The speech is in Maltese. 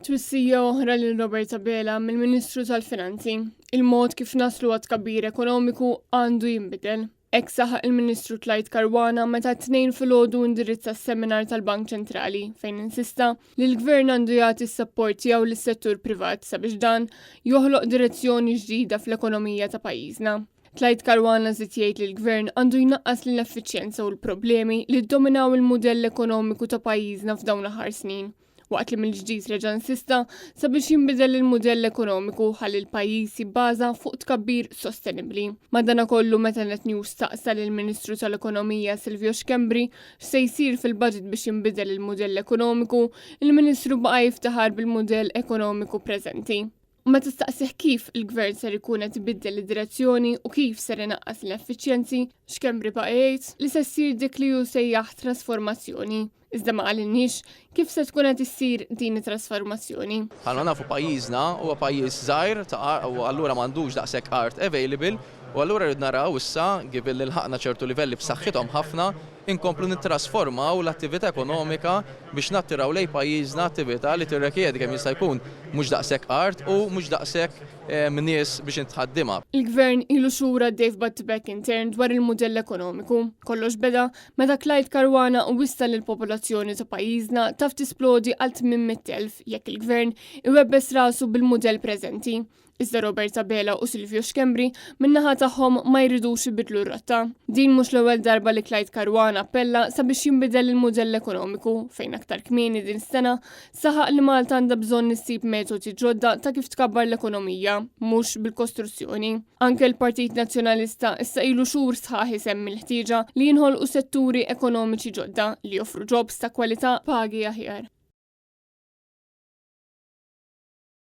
Twissija oħra lil Roberta Bela mill-Ministru tal-Finanzi. Il-mod kif naslu għad tkabbir ekonomiku għandu jinbidel. Hekk saħaq il-Ministru Tlajd Karwana meta t-tnejn filgħodu indirizza s-seminar tal-Bank Ċentrali fejn insista li l-Gvern għandu jagħti s-sapport tiegħu lis-settur privat sabiex dan joħloq direzzjoni ġdida fl-ekonomija ta' pajjiżna. Tlajd Karwana żied jgħid li l-Gvern għandu jnaqqas l-ineffiċjenza u l-problemi li ddominaw il-mudell ekonomiku ta' pajjiżna f'dawn l-aħħar snin. Waqt li mill-ġdid reġa' insista sabiex jinbidel il-mudell ekonomiku ħalli l-pajjiż jibbaża fuq tkabbir sostenibbli. Madankollu meta Netnews staqsa lill-Ministru tal-Ekonomija Silvio Xkembri x'se jsir fil-budget biex jinbidel il-mudell ekonomiku, il-Ministru baqa' jiftaħar bil-mudell ekonomiku preżenti. Meta staqsih kif il-Gvern ser ikun qed ibiddel id-direzzjoni u kif ser inaqqas l-effiċjenzi, Xkembri baqa' jgħid li se ssir dik li hu sejjaħ trasformazzjoni. Iżda ma qalinniex kif se tkun qed issir din it-trasformazzjoni. Ħalma nafu pajjiżna huwa pajjiż żgħir u allura m'għandux daqshekk art available u allura rrid naraw issa given li lħaqna ċertu livelli b'saħħithom ħafna inkomplu nittrasformaw l-attività ekonomika biex nattiraw lejn pajjiżna attività li tirrikjedi kemm jista' jkun mhux daqshekk art u mhux daqshekk nies biex intħaddimha. Il-Gvern ilu xhur għaddej f'battibek intern dwar il-mudell ekonomiku. Kollox beda meta Tlajd Karwana wissa li l-popolazzjoni ta' pajjiżna taf tisplodi għal 800,000 jekk il-Gvern iwebbes rasu bil-mudell preżenti. Iżda Roberta Bela u Silvio Xkembri min-naħa tagħhom ma jridux ibidlu r-rotta. Din mhux l-ewwel darba li Tlajd Karwana appella sabiex jinbidel il-mudell ekonomiku fejn aktar kmieni din sena saħaq li Malta għandha bżonn issib metodi ġodda ta' kif tkabbar l-ekonomija, mhux bil-kostruzzjoni. Anke l-Partit Nazzjonalista issa ilu xhur sħaħ isemmi l-ħtieġa li jinħolqu setturi ekonomiċi ġodda li joffru jobs ta' kwalità pagi aħjar.